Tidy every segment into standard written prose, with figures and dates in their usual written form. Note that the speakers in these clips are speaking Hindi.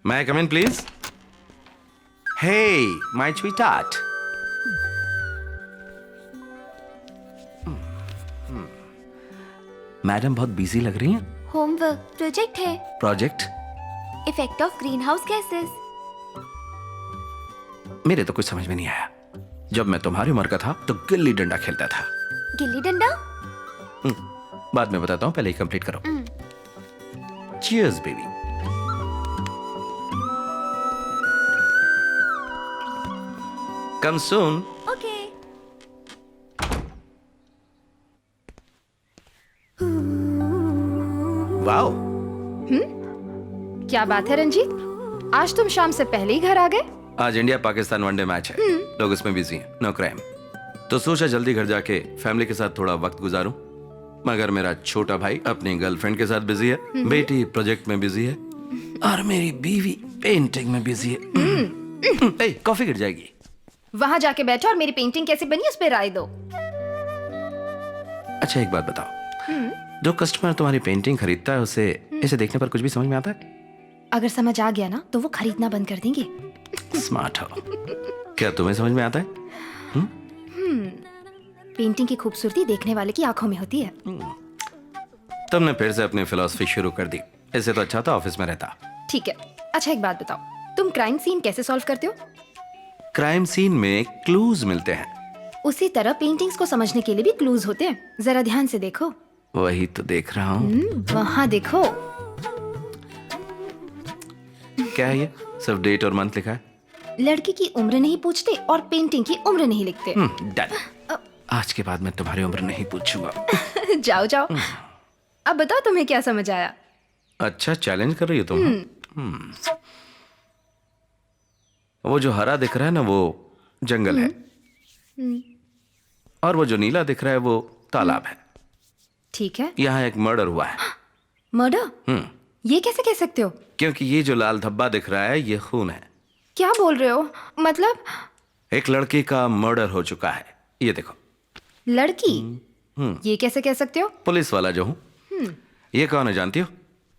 May I come in, please? Hey, my sweetheart. Madam बहुत बिजी लग रही हैं। होमवर्क प्रोजेक्ट है। Project? Effect of green house gases. मेरे तो कुछ समझ में नहीं आया। जब मैं तुम्हारी उम्र का था तो गिल्ली डंडा खेलता था। गिल्ली डंडा? बाद में बताता हूँ, पहले ही कंप्लीट करो। Cheers, baby. Come soon. Okay. Wow. क्या बात है रंजीत, आज तुम शाम से पहले ही घर आ गए? आज इंडिया पाकिस्तान वनडे मैच है, लोग उसमें बिजी हैं, नो क्राइम। तो सोचा जल्दी घर जाके फैमिली के साथ थोड़ा वक्त गुजारूं। मगर मेरा छोटा भाई अपनी गर्लफ्रेंड के साथ बिजी है, बेटी प्रोजेक्ट में बिजी है और मेरी बीवी पेंटिंग में बिजी है। ए, कॉफी गिर जाएगी। वहां जाके बैठो और मेरी पेंटिंग कैसी बनी उस पर राय दो। अच्छा एक बात बताओ, जो कस्टमर तुम्हारी पेंटिंग खरीदता है उसे इसे देखने पर कुछ भी समझ में आता है? अगर समझ आ गया ना तो वो खरीदना बंद कर देंगे। स्मार्ट हो। क्या तुम्हें समझ में आता है? पेंटिंग की खूबसूरती देखने वाले की आंखों में होती है। तुमने फिर से अपनी फिलॉसफी शुरू कर दी। इससे तो अच्छा था ऑफिस में रहता। ठीक है, अच्छा एक बात बताओ, तुम क्राइम सीन कैसे सॉल्व करते हो? क्राइम सीन में क्लूज मिलते हैं। उसी तरह पेंटिंग्स को समझने के लिए भी क्लूज होते हैं। जरा ध्यान से देखो। वही तो देख रहा हूँ। वहां देखो। क्या है ये? सिर्फ डेट और मंथ लिखा है। लड़की की उम्र नहीं पूछते और पेंटिंग की उम्र नहीं लिखते। डन। आज के बाद मैं तुम्हारी उम्र नहीं पूछूंगा। जाओ जाओ। अब बताओ तुम्हें क्या समझ आया? अच्छा चैलेंज कर रही हो तुम? वो जो हरा दिख रहा है ना वो जंगल है, और वो जो नीला दिख रहा है वो तालाब है। ठीक है। यहाँ एक मर्डर हुआ है। मर्डर? ये कैसे कह सकते हो? क्योंकि ये जो लाल धब्बा दिख रहा है ये खून है। क्या बोल रहे हो? मतलब एक लड़की का मर्डर हो चुका है। ये देखो। लड़की? ये कैसे कह सकते हो? पुलिस वाला जो हूँ। ये कौन है जानती हो?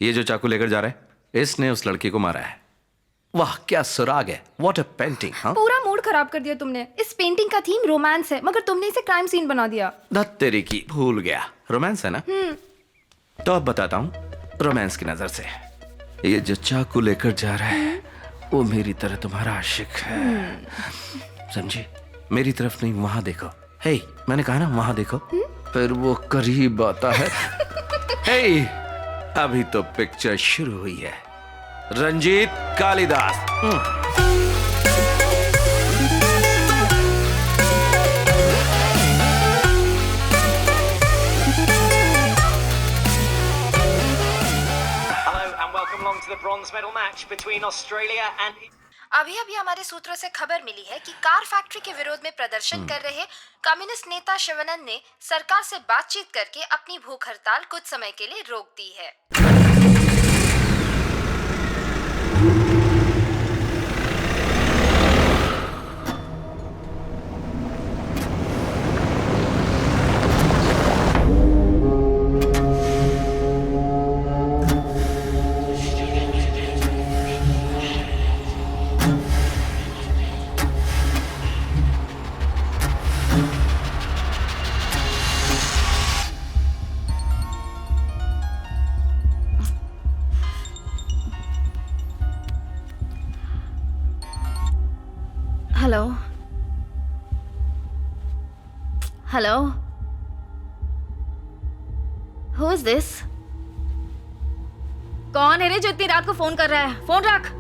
ये जो चाकू लेकर जा रहा है, इसने उस लड़की को मारा है। वाह क्या सुराग है। What a painting. हाँ पूरा मूड खराब कर दिया तुमने। इस पेंटिंग का थीम रोमांस है, मगर तुमने इसे क्राइम सीन बना दिया। धत तेरी की, भूल गया रोमांस है ना। तो अब बताता हूँ रोमांस की नजर से। ये जो चाकू लेकर जा रहा है वो मेरी तरह तुम्हारा आशिक है, समझी? मेरी तरफ नहीं, वहां देखो। हे, मैंने कहा ना वहां देखो। फिर वो करीब आता है। हे, अभी तो पिक्चर शुरू हुई है। Ranjit Kalidas. To the bronze medal match between Australia and अभी अभी हमारे सूत्रों से खबर मिली है कि कार फैक्ट्री के विरोध में प्रदर्शन कर रहे कम्युनिस्ट नेता शिवानंद ने सरकार से बातचीत करके अपनी भूख हड़ताल कुछ समय के लिए रोक दी है। Hello hello, who is this? कौन है रे जो इतनी रात को फोन कर रहा है? फोन रख।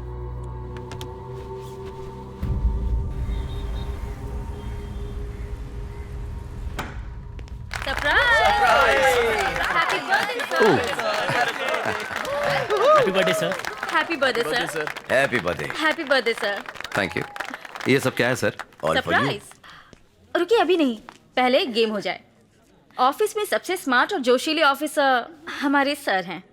Happy birthday sir. Happy birthday sir. Happy birthday. Happy birthday sir. Thank you. ये सब क्या है सर? सरप्राइज। रुकिए अभी नहीं, पहले एक गेम हो जाए। ऑफिस में सबसे स्मार्ट और जोशीले ऑफिसर हमारे सर हैं,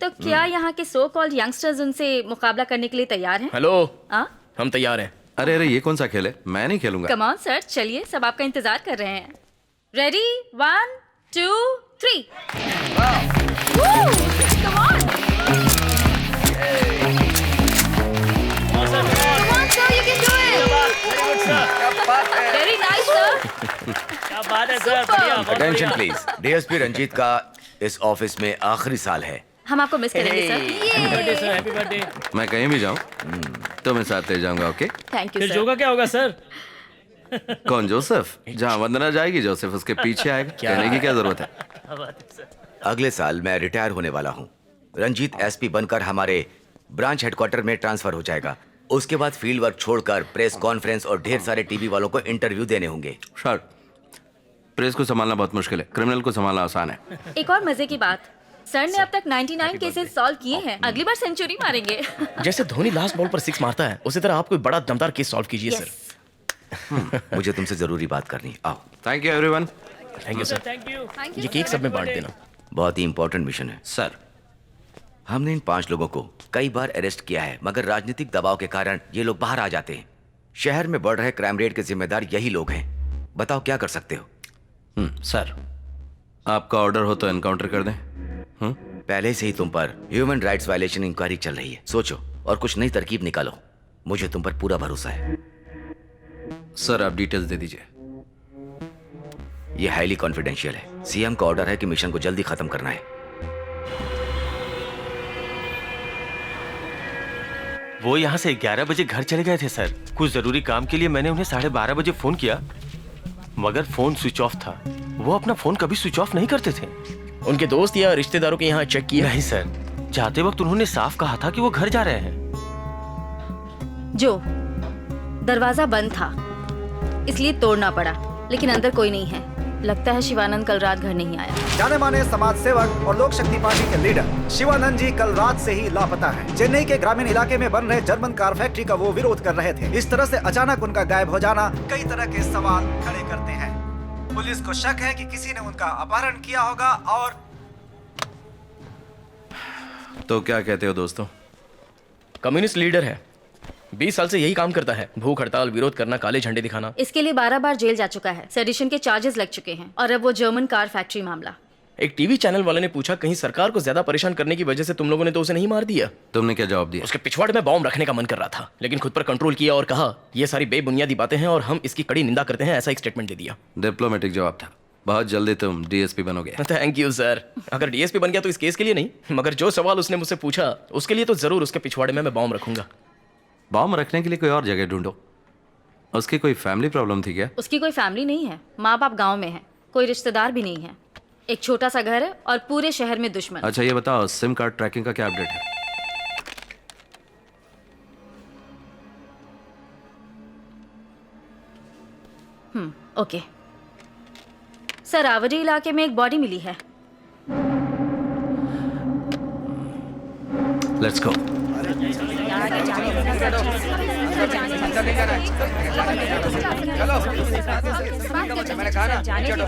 तो क्या यहाँ के सो कॉल्ड यंगस्टर्स उनसे मुकाबला करने के लिए तैयार हैं? हेलो, हाँ, हम तैयार हैं। अरे अरे ये कौन सा खेल है? मैं नहीं खेलूंगा। कम ऑन सर, चलिए सब आपका इंतजार कर रहे हैं। रेडी, 1 2 3। Come on. बात है सर, बढ़िया, बहुत अटेंशन बढ़िया। प्लीज। डीएसपी रंजीत का इस ऑफिस में आखिरी साल है। हम आपको मिस करेंगे sir. Happy birthday sir, happy birthday. मैं कहीं भी जाऊं तो मैं साथ ले जाऊंगा, ओके? थैंक यू फिर सर। जो का क्या होगा सर? कौन जोसेफ? जहां वंदना जाएगी जोसेफ उसके पीछे आएगा। कहने की क्या जरूरत है? क्या बात है सर? अगले साल मैं रिटायर होने वाला हूँ। रंजीत एसपी बनकर हमारे ब्रांच हेडक्वार्टर में ट्रांसफर हो जाएगा। उसके बाद फील्ड वर्क छोड़कर प्रेस कॉन्फ्रेंस और ढेर सारे टीवी वालों को इंटरव्यू देने होंगे। सर, प्रेस को संभालना बहुत मुश्किल है, क्रिमिनल को संभालना आसान है। एक और मजे की बात, सर ने अब तक 99 केसेस सॉल्व किए हैं, अगली बार सेंचुरी मारेंगे। जैसे धोनी लास्ट बॉल पर 6 मारता है, उसी तरह आप कोई बड़ा दमदार केस सॉल्व कीजिए सर। मुझे तुमसे जरूरी बात करनी। आओ। Thank you everyone. Thank you sir. ये केक सब में बांट देना। बहुत ही इंपॉर्टेंट मिशन है। सर, हमने इन 5 लोगों को कई बार अरेस्ट किया है, मगर राजनीतिक दबाव के कारण ये लोग बाहर आ जाते हैं। शहर में बढ़ रहे क्राइम रेट के जिम्मेदार यही लोग हैं। बताओ क्या कर सकते हो? सर, आपका ऑर्डर हो तो एनकाउंटर कर दें। पहले से ही तुम पर ह्यूमन राइट्स वायलेशन इंक्वायरी चल रही है। सोचो और कुछ नई तरकीब निकालो। मुझे तुम पर पूरा भरोसा है। सर, आप डिटेल्स दे दीजिए। यह हाईली कॉन्फिडेंशियल है। सीएम का ऑर्डर है कि मिशन को जल्दी खत्म करना है। वो यहाँ से 11 बजे घर चले गए थे सर। कुछ जरूरी काम के लिए मैंने उन्हें 12:30 बजे फोन किया, मगर फोन स्विच ऑफ था। वो अपना फोन कभी स्विच ऑफ नहीं करते थे। उनके दोस्त या रिश्तेदारों के यहाँ चेक किया? नहीं सर, जाते वक्त उन्होंने साफ कहा था कि वो घर जा रहे हैं। जो दरवाजा बंद था इसलिए तोड़ना पड़ा, लेकिन अंदर कोई नहीं है। लगता है शिवानंद कल रात घर नहीं आया। जाने माने समाज सेवक और लोक शक्ति पार्टी के लीडर शिवानंद जी कल रात से ही लापता हैं। चेन्नई के ग्रामीण इलाके में बन रहे जर्मन कार फैक्ट्री का वो विरोध कर रहे थे। इस तरह से अचानक उनका गायब हो जाना कई तरह के सवाल खड़े करते हैं। पुलिस को शक है कि किसी ने उनका अपहरण किया होगा। और तो क्या कहते हो दोस्तों? कम्युनिस्ट लीडर है, 20 साल से यही काम करता है। भूख हड़ताल, विरोध करना, काले झंडे दिखाना। इसके लिए 12 बार जेल जा चुका है। सेडिशन के चार्जेस लग चुके हैं। और अब वो जर्मन कार फैक्ट्री मामला। एक टीवी चैनल वाले ने पूछा, कहीं सरकार को ज्यादा परेशान करने की वजह से तुम लोगों ने तो उसे नहीं मार दिया? तुमने क्या जवाब दिया? उसके पिछवाड़े में बॉम्ब रखने का मन कर रहा था, लेकिन खुद पर कंट्रोल किया और कहा ये सारी बेबुनियादी बातें हैं और हम इसकी कड़ी निंदा करते हैं। ऐसा एक स्टेटमेंट दे दिया। डिप्लोमेटिक जवाब था। बहुत जल्दी तुम डीएसपी बनोगे। Thank you sir. अगर डीएसपी बन गया तो इस केस के लिए नहीं, मगर जो सवाल उसने मुझसे पूछा उसके लिए तो जरूर उसके पिछवाड़े में मैं बॉम्ब रखूंगा। बॉम्ब रखने के लिए कोई और जगह ढूंढो। उसकी कोई फैमिली प्रॉब्लम थी क्या? उसकी कोई फैमिली नहीं है। माँ बाप गाँव में है, कोई रिश्तेदार भी नहीं है। एक छोटा सा घर है और पूरे शहर में दुश्मन। अच्छा ये बताओ, सिम कार्ड ट्रैकिंग का क्या अपडेट है? ओके सर, आवरी इलाके में एक बॉडी मिली है। Let's go.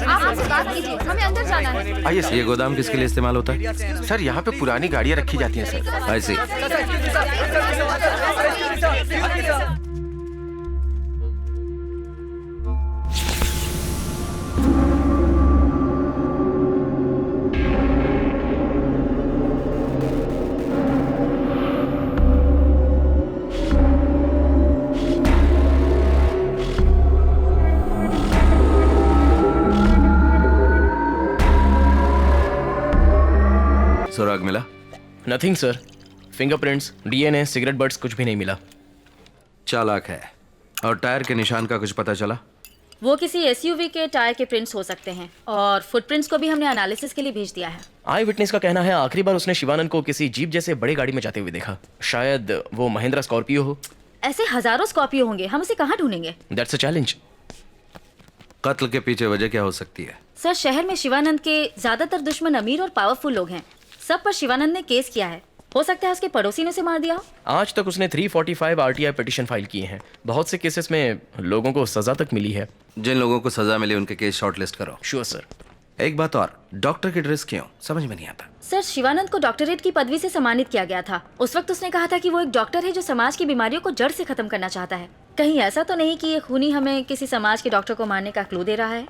आप हमसे बात कीजिए, हमें अंदर जाना है। आइए ये गोदाम किसके लिए इस्तेमाल होता है? सर, यहाँ पे पुरानी गाड़ियाँ रखी जाती हैं सर। आई सी। सुराग मिला? Nothing sir. Fingerprints, DNA, cigarette butts कुछ भी नहीं मिला। चालाक है। और टायर के निशान का कुछ पता चला? वो किसी एसयूवी के टायर के प्रिंट्स हो सकते हैं और फुटप्रिंट्स को भी हमने एनालिसिस के लिए भेज दिया है। आई विटनेस का कहना है आखिरी बार उसने शिवानंद को किसी जीप जैसे बड़ी गाड़ी में जाते हुए देखा। शायद वो महिंद्रा स्कॉर्पियो हो। ऐसे हजारों स्कॉर्पियो होंगे, हम उसे कहाँ ढूंढेंगे? That's a challenge. कत्ल के पीछे वजह क्या हो सकती है? सर, शहर में शिवानंद के ज्यादातर दुश्मन अमीर और पावरफुल लोग हैं। सब पर शिवानंद ने केस किया है। हो सकता है उसके पड़ोसी ने उसे मार दिया हो। आज तक उसने 345 आरटीआई पिटीशन फाइल किए हैं। बहुत से केसेस में लोगों को सजा तक मिली है। जिन लोगों को सजा मिली उनके केस शॉर्टलिस्ट करो। Sure sir. एक बात और, डॉक्टर की ड्रेस क्यों? समझ में नहीं आता। सर, शिवानंद को डॉक्टरेट की पदवी से सम्मानित किया गया था। उस वक्त उसने कहा था कि वो एक डॉक्टर है जो समाज की बीमारियों को जड़ से खत्म करना चाहता है। कहीं ऐसा तो नहीं कि ये खूनी हमें किसी समाज के डॉक्टर को मारने का क्लू दे रहा है?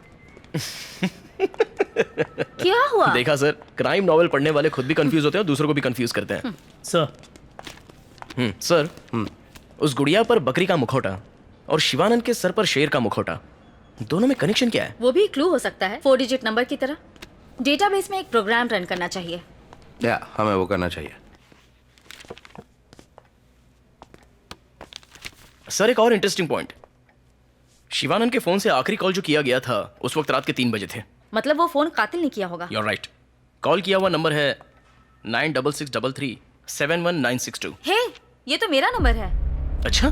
क्या हुआ? देखा सर, क्राइम नॉवेल पढ़ने वाले खुद भी कंफ्यूज होते हैं और दूसरों को भी कंफ्यूज करते हैं। सर, उस गुड़िया पर बकरी का मुखौटा और शिवानंद के सर पर शेर का मुखौटा, दोनों में कनेक्शन क्या है? वो भी क्लू हो सकता है, 4 डिजिट नंबर की तरह। डेटाबेस में एक प्रोग्राम रन करना चाहिए। या हमें वो करना चाहिए। सर एक और इंटरेस्टिंग पॉइंट, शिवानंद के फोन से आखिरी कॉल जो किया गया था उस वक्त रात के 3 बजे थे। मतलब वो फोन कातिल ने किया होगा। You're right. कॉल किया हुआ नंबर है 9663371962। हे, ये तो मेरा नंबर है। अच्छा,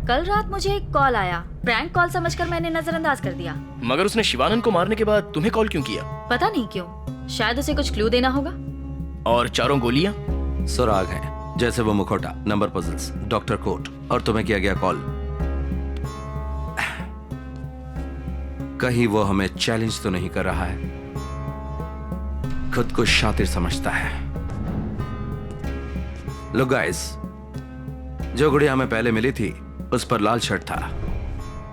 कल रात मुझे एक कॉल आया, प्रैंक कॉल समझकर मैंने नजरअंदाज कर दिया। मगर उसने शिवानंद को मारने के बाद तुम्हें कॉल क्यों किया? पता नहीं क्यों, शायद उसे कुछ क्लू देना होगा। और 4 गोलियां? सुराग हैं, जैसे वो मुखौटा, नंबर पजल्स, डॉक्टर कोट, और तुम्हें किया गया कॉल। कहीं वो हमें चैलेंज तो नहीं कर रहा है? खुद को शातिर समझता है। लुक गाइस, जो गुड़िया हमें पहले मिली थी उस पर लाल शर्ट था।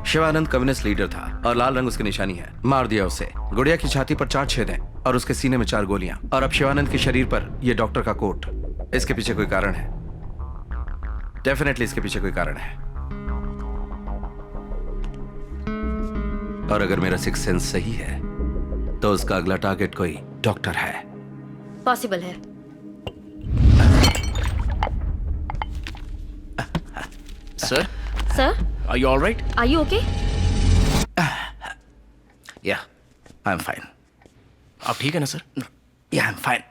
शिवानंद कम्युनिस्ट लीडर था और लाल रंग उसकी निशानी है। मार दिया उसे। गुड़िया की छाती पर 4 छेद हैं और उसके सीने में 4 गोलियां। और अब शिवानंद के शरीर पर यह डॉक्टर का कोट। इसके पीछे कोई कारण है, डेफिनेटली इसके पीछे कोई कारण है। और अगर मेरा सिक्स सेंस सही है तो उसका अगला टारगेट कोई डॉक्टर है। पॉसिबल है। Sir, sir, are you alright? Are you okay? या आई एम फाइन। आप ठीक है ना सर? या आई एम फाइन।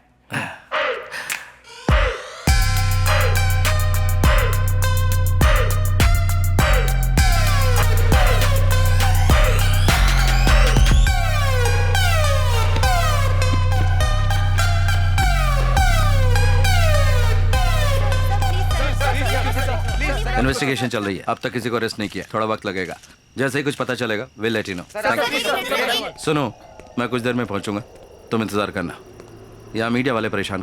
इन्वेस्टिगेशन चल रही है, अब तक किसी को अरेस्ट नहीं किया। थोड़ा वक्त लगेगा, जैसे ही कुछ पता चलेगा विल लेट यू नो। सुनो, मैं कुछ देर में पहुंचूंगा, तुम इंतजार करना। यहाँ मीडिया वाले परेशान